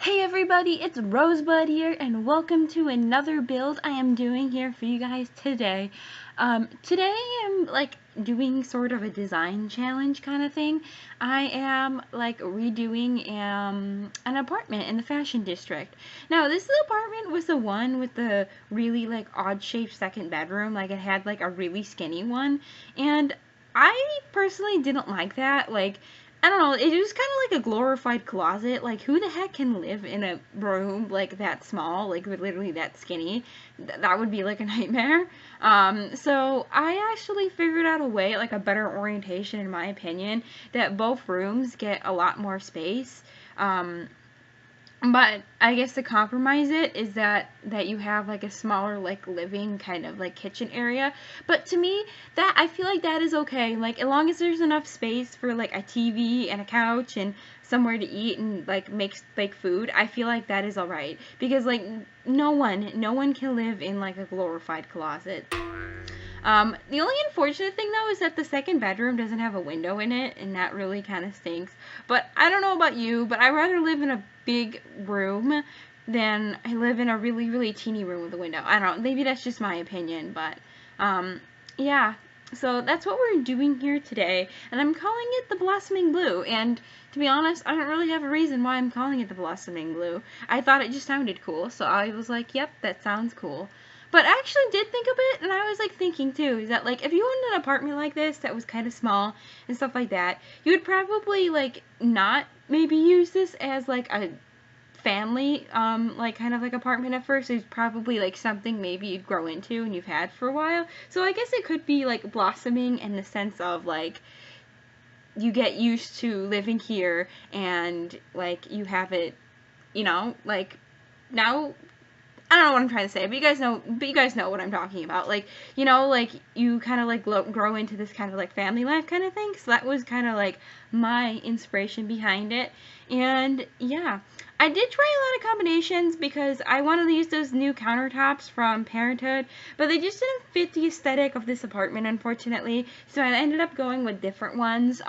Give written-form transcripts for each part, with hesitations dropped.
Hey everybody, it's Rosebud here, and welcome to another build I am doing here for you guys today. Today I'm doing sort of a design challenge kind of thing. I am redoing an apartment in the fashion district. Now this apartment was the one with the really odd shaped second bedroom. It had a really skinny one, and I personally didn't like that. I don't know, it was kind of like a glorified closet. Who the heck can live in a room that small, literally that skinny? That would be like a nightmare. So I actually figured out a way, a better orientation in my opinion, that both rooms get a lot more space. But I guess to compromise it is that you have a smaller living kind of kitchen area. But to me, that I feel like that is okay. As long as there's enough space for a TV and a couch and somewhere to eat and make food, I feel like that is alright. Because no one can live in a glorified closet. The only unfortunate thing though is that the second bedroom doesn't have a window in it, and that really kind of stinks. But I don't know about you, but I'd rather live in a big room than I live in a really, really teeny room with a window. I don't know, maybe that's just my opinion, but yeah. So that's what we're doing here today, and I'm calling it the Blossoming Blue. And to be honest, I don't really have a reason why I'm calling it the Blossoming Blue. I thought it just sounded cool, so I was like, yep, that sounds cool. But I actually did think of it, and I was thinking too, is that if you owned an apartment like this that was kind of small and stuff like that, you would probably not maybe use this as a family kind of apartment at first. It's probably something maybe you'd grow into and you've had for a while. So I guess it could be blossoming in the sense of you get used to living here and you have it, now I don't know what I'm trying to say, but you guys know what I'm talking about. You kind of grow into this kind of family life kind of thing. So that was kind of my inspiration behind it. And yeah, I did try a lot of combinations because I wanted to use those new countertops from Parenthood, but they just didn't fit the aesthetic of this apartment, unfortunately. So I ended up going with different ones.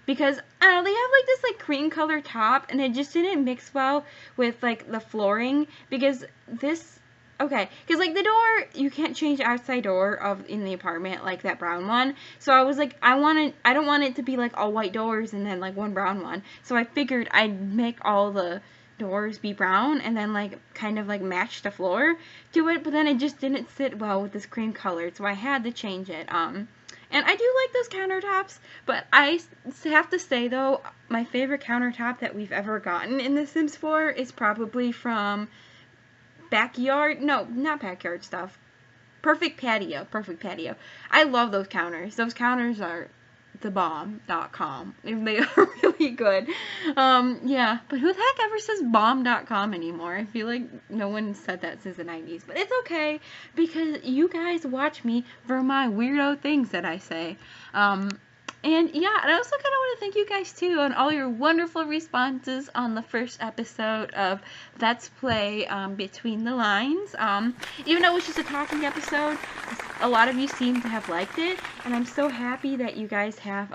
Because, I don't know, they have this cream color top, and it just didn't mix well with the flooring, because this, okay, because the door, you can't change the outside door in the apartment, that brown one. So I was I don't want it to be all white doors and then one brown one. So I figured I'd make all the doors be brown and then kind of match the floor to it, but then it just didn't sit well with this cream color, so I had to change it. And I do like those countertops, but I have to say though, my favorite countertop that we've ever gotten in The Sims 4 is probably from Backyard, no, not Backyard Stuff, Perfect Patio. I love those counters. Those counters are thebomb.com. They are really good. Yeah, but who the heck ever says bomb.com anymore? I feel like no one said that since the 90s, but it's okay because you guys watch me for my weirdo things that I say. And yeah, and I also kind of want to thank you guys too on all your wonderful responses on the first episode of Let's Play Between the Lines. Even though it was just a talking episode, a lot of you seem to have liked it, and I'm so happy that you guys have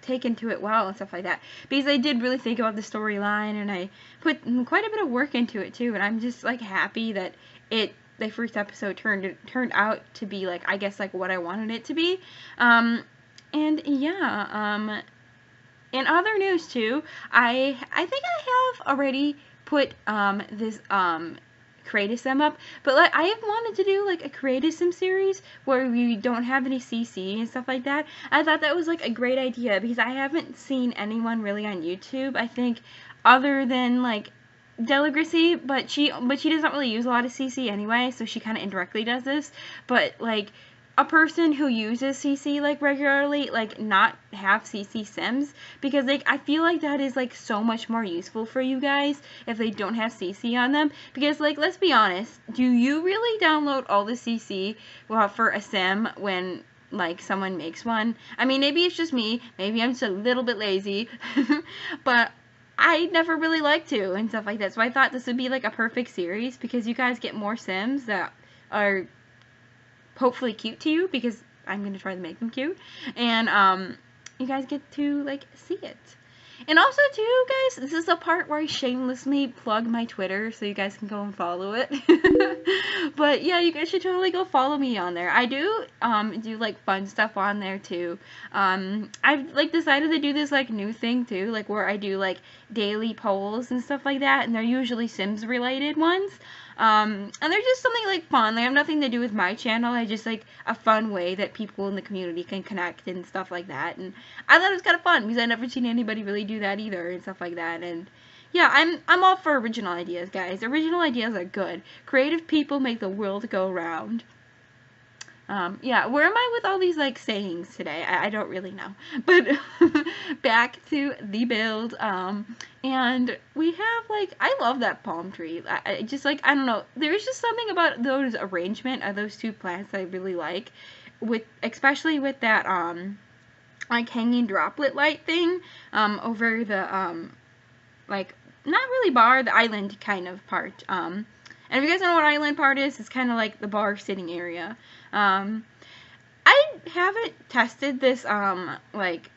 taken to it well and stuff like that, because I did really think about the storyline, and I put quite a bit of work into it too, and I'm just happy that the first episode turned out to be I guess what I wanted it to be. And yeah, in other news too, I think I have already put this Create a Sim up, but I have wanted to do a Create a Sim series where we don't have any CC and stuff like that. I thought that was a great idea because I haven't seen anyone really on YouTube, I think, other than Deligracy, but she doesn't really use a lot of CC anyway, so she kind of indirectly does this. But a person who uses CC regularly, not have CC Sims, because I feel that is so much more useful for you guys if they don't have CC on them. Because let's be honest, do you really download all the CC for a Sim when someone makes one? I mean, maybe it's just me, maybe I'm just a little bit lazy, but I never really like to and stuff like that. So I thought this would be a perfect series because you guys get more Sims that are hopefully cute to you, because I'm going to try to make them cute. And you guys get to see it. And also too, guys, this is the part where I shamelessly plug my Twitter, so you guys can go and follow it. But yeah, you guys should totally go follow me on there. I do like fun stuff on there too. I've like decided to do this like new thing too, like where I do like daily polls and stuff like that, and they're usually Sims related ones. And they're just something like fun. They have nothing to do with my channel. I just like a fun way that people in the community can connect and stuff like that. And I thought it was kind of fun because I've never seen anybody really do that either and stuff like that. And yeah, I'm all for original ideas, guys. Original ideas are good. Creative people make the world go round. Yeah, where am I with all these, like, sayings today? I don't really know. But, back to the build, and we have, like, I love that palm tree. I just, like, I don't know, there's just something about those arrangement of those two plants that I really like, especially with that, like, hanging droplet light thing, over the, like, not really bar, the island kind of part, and if you guys don't know what island part is, it's kind of like the bar sitting area. I haven't tested this, like,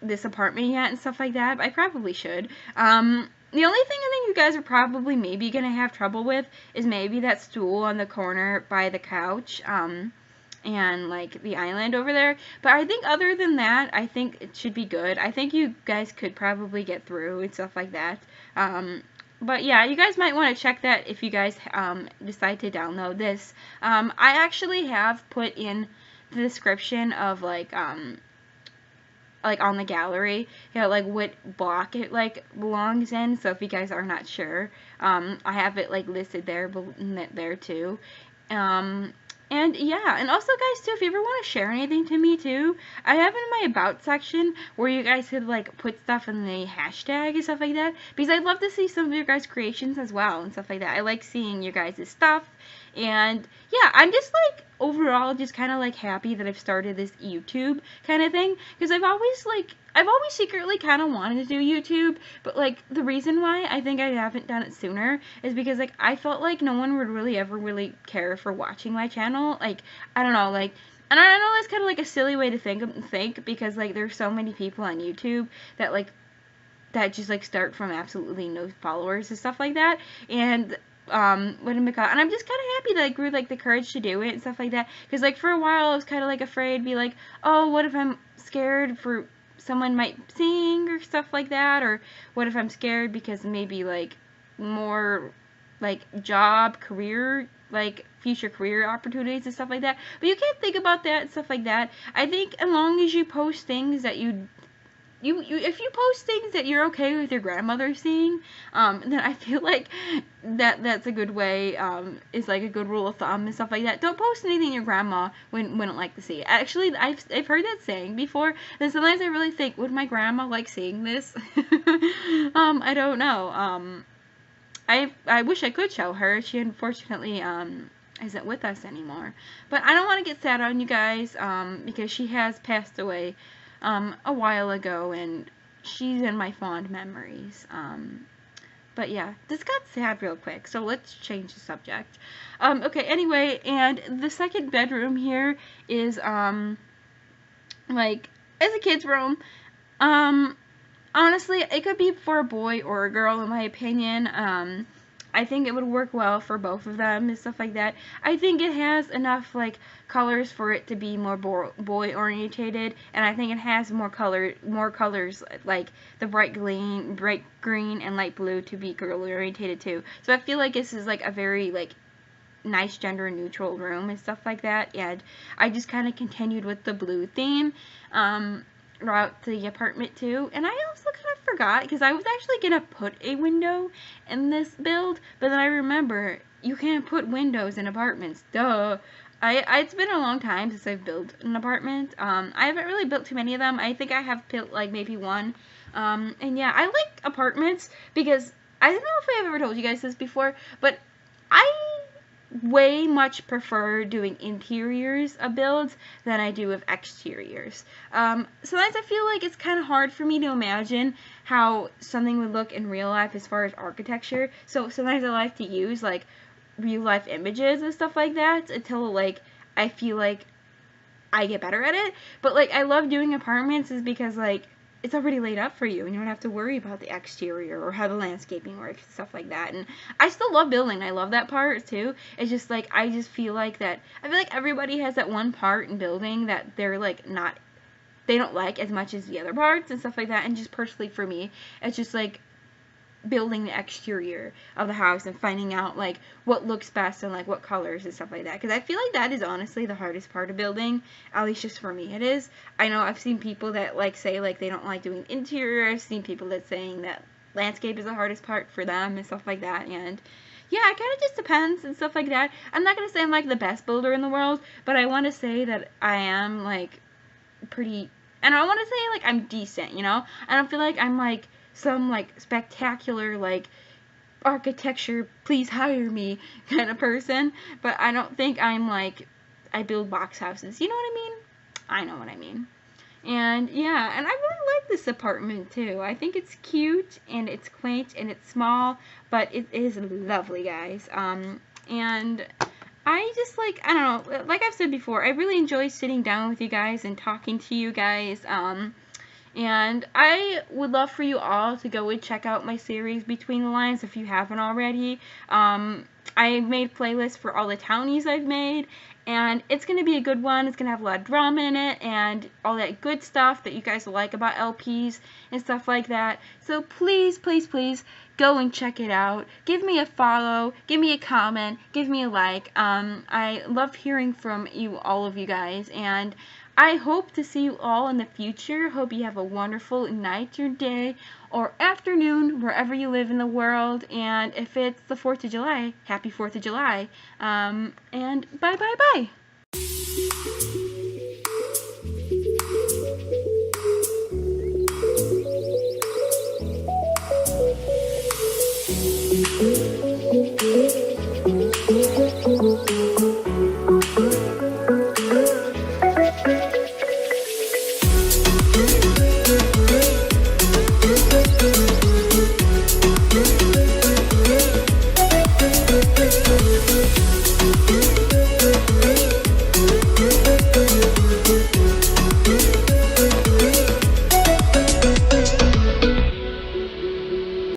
this apartment yet and stuff like that, but I probably should. The only thing I think you guys are probably maybe gonna have trouble with is maybe that stool on the corner by the couch, and, like, the island over there. But I think other than that, I think it should be good. I think you guys could probably get through and stuff like that. But yeah, you guys might want to check that if you guys decide to download this. I actually have put in the description of like on the gallery, you know, like what block it like belongs in. So if you guys are not sure, I have it like listed there too. And yeah, and also guys too, if you ever want to share anything to me too, I have in my about section where you guys could like put stuff in the hashtag and stuff like that, because I'd love to see some of your guys' creations as well and stuff like that. I like seeing your guys' stuff, and yeah, I'm just like overall just kind of like happy that I've started this YouTube kind of thing, because I've always secretly kind of wanted to do YouTube, but like the reason why I think I haven't done it sooner is because like I felt like no one would really ever really care for watching my channel. Like I don't know, like, and I know that's kind of like a silly way to think because like there's so many people on YouTube that like that just like start from absolutely no followers and stuff like that, and what am I called? And I'm just kind of happy that I grew like the courage to do it and stuff like that, because like for a while I was kind of like afraid, be like, oh, what if I'm scared for someone might sing or stuff like that, or what if I'm scared because maybe like more like job, career, like future career opportunities and stuff like that. But you can't think about that and stuff like that. I think as long as you post things that if you post things that you're okay with your grandmother seeing, then I feel like that's a good way, is like a good rule of thumb and stuff like that. Don't post anything your grandma wouldn't like to see. Actually, I've heard that saying before, and sometimes I really think, would my grandma like seeing this? I don't know. I wish I could show her. She unfortunately, isn't with us anymore. But I don't want to get sad on you guys, because she has passed away a while ago, and she's in my fond memories. But yeah, this got sad real quick, so let's change the subject. Okay, anyway, and the second bedroom here is, like, as a kid's room. Honestly, it could be for a boy or a girl, in my opinion. I think it would work well for both of them and stuff like that. I think it has enough like colors for it to be more boy orientated, and I think it has more colors like the bright green and light blue to be girl orientated too. So I feel like this is like a very like nice gender neutral room and stuff like that, and I just kind of continued with the blue theme throughout the apartment too. And I also kind of forgot, because I was actually gonna put a window in this build, but then I remember you can't put windows in apartments, duh. It's been a long time since I've built an apartment. I haven't really built too many of them. I think I have built like maybe one. And yeah, I like apartments because I don't know if I have ever told you guys this before, but I way much prefer doing interiors of builds than I do of exteriors. Sometimes I feel like it's kind of hard for me to imagine how something would look in real life as far as architecture. So sometimes I like to use like real life images and stuff like that until like I feel like I get better at it. But like I love doing apartments is because like it's already laid up for you, and you don't have to worry about the exterior or how the landscaping works, stuff like that. And I still love building. I love that part too. It's just like I just feel like that. I feel like everybody has that one part in building that they're like not, they don't like as much as the other parts and stuff like that. And just personally for me, it's just like building the exterior of the house and finding out like what looks best and like what colors and stuff like that, because I feel like that is honestly the hardest part of building, at least just for me it is. I know I've seen people that like say like they don't like doing interior. I've seen people that saying that landscape is the hardest part for them and stuff like that. And yeah, it kind of just depends and stuff like that. I'm not gonna say I'm like the best builder in the world, but I want to say that I am like pretty, and I want to say like I'm decent, you know. I don't feel like I'm like some like spectacular like architecture, please hire me kind of person, but I don't think I'm like, I build box houses, you know what I mean? I know what I mean. And yeah, and I really like this apartment too. I think it's cute and it's quaint and it's small, but it is lovely, guys. And I just like, I don't know, like I've said before, I really enjoy sitting down with you guys and talking to you guys. And I would love for you all to go and check out my series Between the Lines if you haven't already. I made playlists for all the townies I've made, and it's going to be a good one. It's going to have a lot of drama in it and all that good stuff that you guys like about LPs and stuff like that. So please, please, please go and check it out. Give me a follow, give me a comment, give me a like. I love hearing from you, all of you guys, and I hope to see you all in the future. Hope you have a wonderful night or day or afternoon wherever you live in the world. And if it's the 4th of July, happy 4th of July. And bye bye bye.